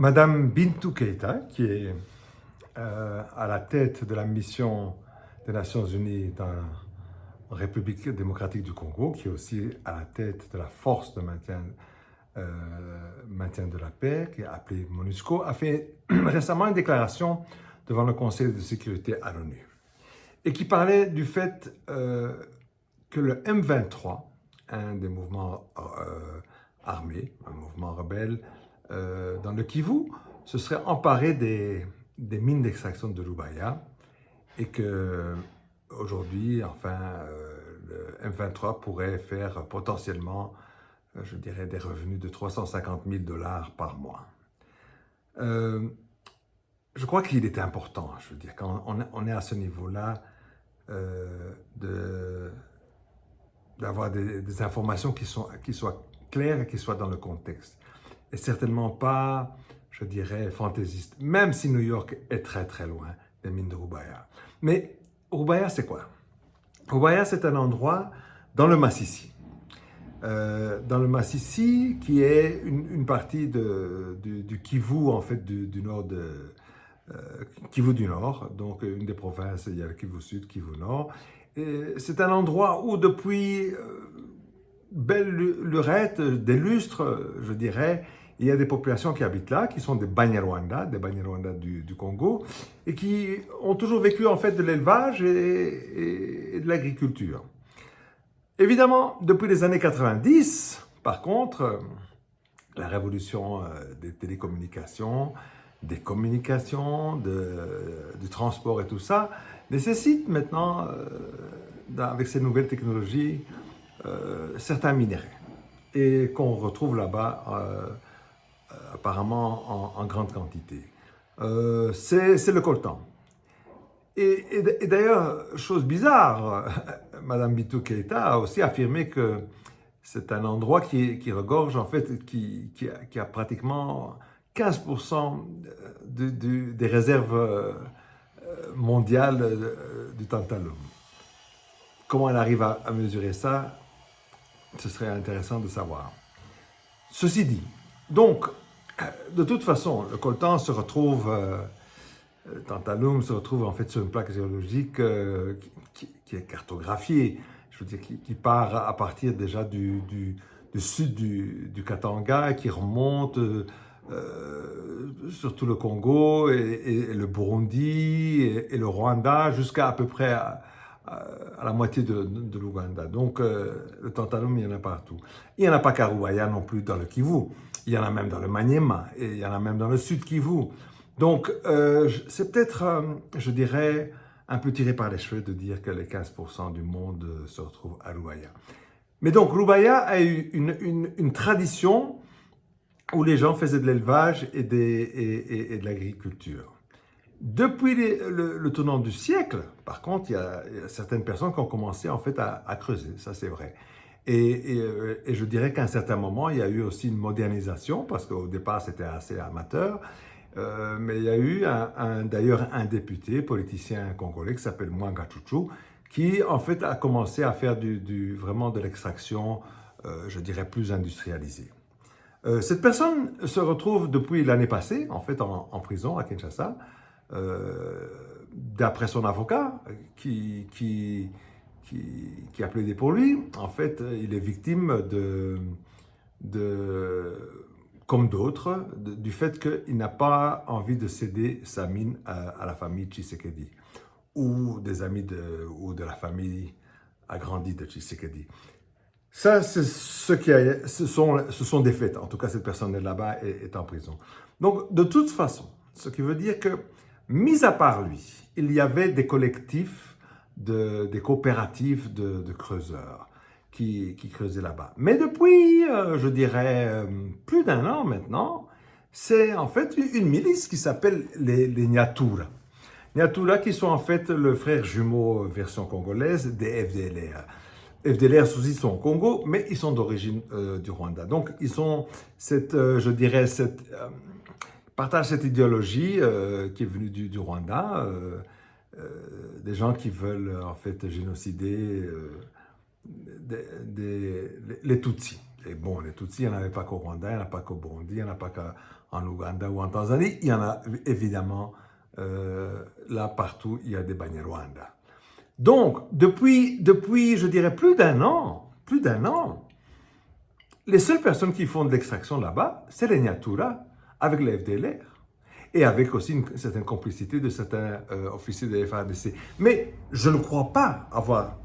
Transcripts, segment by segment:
Madame Bintou Keïta, qui est à la tête de la mission des Nations Unies dans la République démocratique du Congo, qui est aussi à la tête de la force de maintien de la paix, qui est appelée MONUSCO, a fait récemment une déclaration devant le Conseil de sécurité à l'ONU et qui parlait du fait que le M23, un des mouvements armés, un mouvement rebelle dans le Kivu, se serait emparé des mines d'extraction de Lubaya et que aujourd'hui, le M23 pourrait faire potentiellement, je dirais, des revenus de 350 000 $ par mois. Je crois qu'il était important, je veux dire, quand on est à ce niveau-là, d'avoir des informations qui soient claires et qui soient dans le contexte. Et certainement pas, je dirais, fantaisiste, même si New York est très très loin des mines de Rubaya. Mais Rubaya, c'est quoi? Rubaya, c'est un endroit dans le Massissi. Dans le Massissi, qui est une partie du Kivu, en fait, du nord de Kivu du Nord, donc une des provinces, il y a le Kivu Sud, Kivu Nord. C'est un endroit où depuis belle lurette, des lustres, je dirais, il y a des populations qui habitent là, qui sont des Banyarwanda du Congo, et qui ont toujours vécu en fait de l'élevage et de l'agriculture. Évidemment, depuis les années 90, par contre, la révolution des télécommunications, des communications, du transport et tout ça, nécessite maintenant, avec ces nouvelles technologies, certains minéraux et qu'on retrouve là-bas apparemment en grande quantité. C'est le coltan. Et d'ailleurs, chose bizarre, Madame Bintou Keïta a aussi affirmé que c'est un endroit qui regorge, en fait, qui a pratiquement 15% des réserves mondiales du tantalum. Comment elle arrive à mesurer ça? Ce serait intéressant de savoir. Ceci dit, donc, de toute façon, le coltan se retrouve, le tantalum se retrouve en fait sur une plaque géologique qui est cartographiée, je veux dire, qui part à partir déjà du sud du Katanga, qui remonte sur tout le Congo et le Burundi et le Rwanda jusqu'à à peu près à la moitié de l'Ouganda. Donc, le tantalum, il y en a partout. Il n'y en a pas qu'à Rubaya non plus dans le Kivu. Il y en a même dans le Maniema et il y en a même dans le sud Kivu. Donc, c'est peut-être, je dirais, un peu tiré par les cheveux de dire que les 15% du monde se retrouvent à Rubaya. Mais donc, Rubaya a eu une tradition où les gens faisaient de l'élevage et de l'agriculture. Depuis le tournant du siècle, par contre, il y a certaines personnes qui ont commencé en fait à creuser, ça c'est vrai. Et je dirais qu'à un certain moment, il y a eu aussi une modernisation, parce qu'au départ c'était assez amateur, mais il y a eu d'ailleurs un député, politicien congolais qui s'appelle Mwanga Chouchou, qui en fait a commencé à faire vraiment de l'extraction, je dirais, plus industrialisée. Cette personne se retrouve depuis l'année passée, en fait, en prison à Kinshasa, d'après son avocat qui a plaidé pour lui. En fait, il est victime comme d'autres, du fait qu'il n'a pas envie de céder sa mine à la famille Tshisekedi ou des amis ou de la famille agrandie de Tshisekedi. Ça, c'est ce sont des faits. En tout cas, cette personne là-bas est en prison. Donc, de toute façon, ce qui veut dire que, mis à part lui, il y avait des collectifs, des coopératives de creuseurs qui creusaient là-bas. Mais depuis, je dirais, plus d'un an maintenant, c'est en fait une milice qui s'appelle les Nyatura. Nyatura qui sont en fait le frère jumeau version congolaise des FDLR. FDLR aussi sont au Congo, mais ils sont d'origine du Rwanda. Donc, ils ont je dirais, partagent cette idéologie qui est venue du Rwanda, des gens qui veulent en fait génocider les Tutsis. Et bon, les Tutsis, il n'y en avait pas qu'au Rwanda, il n'y en a pas qu'au Burundi, il n'y en a pas qu'en Ouganda ou en Tanzanie. Il y en a évidemment là partout, il y a des Banyarwanda. Donc, depuis, je dirais, plus d'un an, les seules personnes qui font de l'extraction là-bas, c'est les Nyatura, avec les FDLR, et avec aussi une certaine complicité de certains officiers de FARDC. Mais je ne crois pas avoir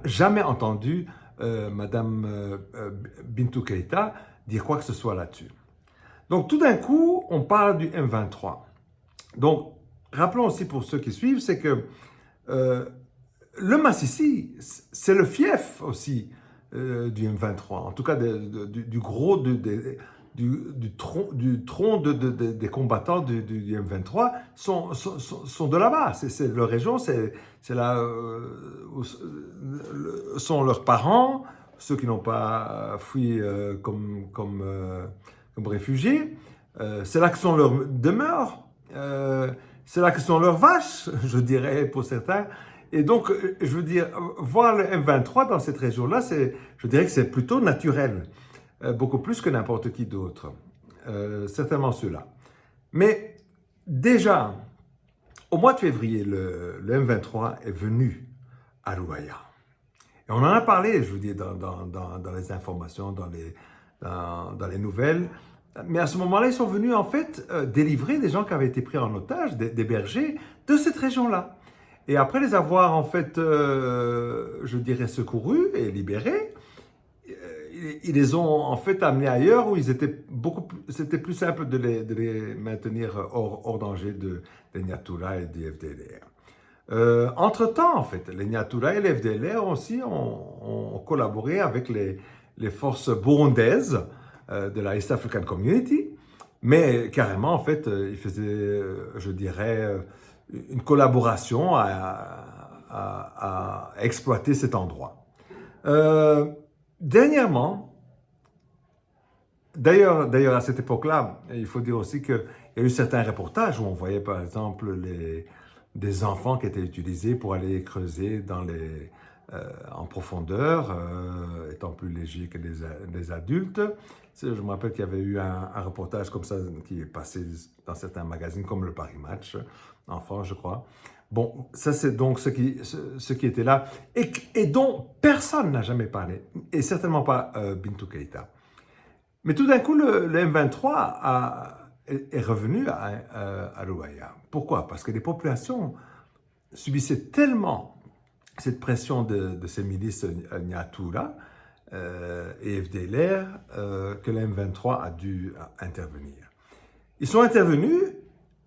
jamais entendu Madame Bintou Keïta dire quoi que ce soit là-dessus. Donc, tout d'un coup, on parle du M23. Donc, rappelons aussi pour ceux qui suivent, c'est que le Massissi, c'est le fief aussi du M23, en tout cas du gros du tronc des combattants du M23 sont de là-bas. C'est leur région, c'est là où sont leurs parents, ceux qui n'ont pas fui comme réfugiés. C'est là que sont leurs demeures. C'est là que sont leurs vaches, je dirais pour certains. Et donc, je veux dire, voir le M23 dans cette région-là, je dirais que c'est plutôt naturel, beaucoup plus que n'importe qui d'autre, certainement ceux-là. Mais déjà, au mois de février, le M23 est venu à Louaya. Et on en a parlé, je vous dis, dans les informations, dans les nouvelles. Mais à ce moment-là, ils sont venus en fait délivrer des gens qui avaient été pris en otage, des bergers de cette région-là. Et après les avoir en fait, je dirais, secourus et libérés, ils les ont en fait amenés ailleurs où c'était plus simple de les maintenir hors danger des Nyatura et des FDLR. Entre-temps, en fait, les Nyatura et les FDLR aussi ont collaboré avec les forces burundaises de la East African Community, mais carrément, en fait, ils faisaient, je dirais, une collaboration à exploiter cet endroit. Dernièrement, d'ailleurs, à cette époque-là, il faut dire aussi qu'il y a eu certains reportages où on voyait, par exemple, des enfants qui étaient utilisés pour aller creuser en profondeur, étant plus légers que les adultes. Je me rappelle qu'il y avait eu un reportage comme ça qui est passé dans certains magazines comme le Paris Match, en France, je crois. Bon, ça c'est donc ce qui était là et dont personne n'a jamais parlé, et certainement pas Bintou Keïta. Mais tout d'un coup, le M23 est revenu à Louaya. Pourquoi? Parce que les populations subissaient tellement cette pression de ces milices Nyatura et FDLR que le M23 a dû intervenir. Ils sont intervenus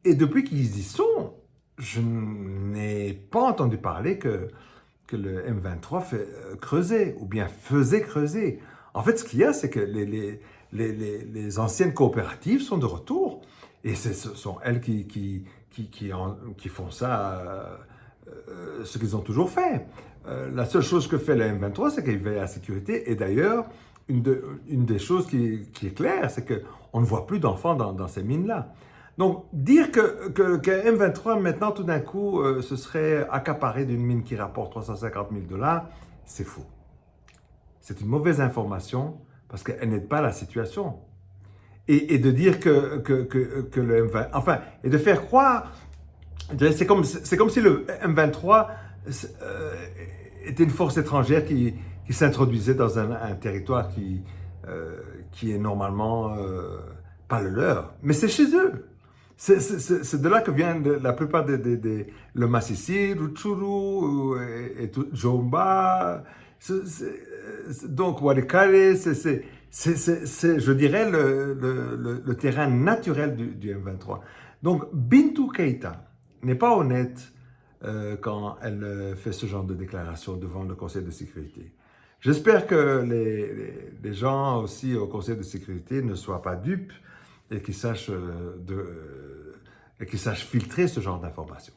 et depuis qu'ils y sont, je n'ai pas entendu parler que le M23 fait creuser ou bien faisait creuser. En fait, ce qu'il y a, c'est que les anciennes coopératives sont de retour et ce sont elles qui font ça, ce qu'ils ont toujours fait. La seule chose que fait le M23, c'est qu'il veille à la sécurité. Et d'ailleurs, une des choses qui est claire, c'est qu'on ne voit plus d'enfants dans ces mines-là. Donc, dire que M23, maintenant, tout d'un coup, se serait accaparé d'une mine qui rapporte 350 000 $, c'est faux. C'est une mauvaise information parce qu'elle n'aide pas la situation. Et de dire que le M23... Enfin, et de faire croire... C'est comme si le M23 était une force étrangère qui s'introduisait dans un territoire qui est normalement pas le leur. Mais c'est chez eux. C'est de là que vient la plupart le Massissi, Rutshuru, et Jomba, donc Walikale, c'est, je dirais, le terrain naturel du M23. Donc, Bintou Keïta n'est pas honnête quand elle fait ce genre de déclaration devant le Conseil de sécurité. J'espère que les gens aussi au Conseil de sécurité ne soient pas dupes et qu'ils sachent filtrer ce genre d'informations.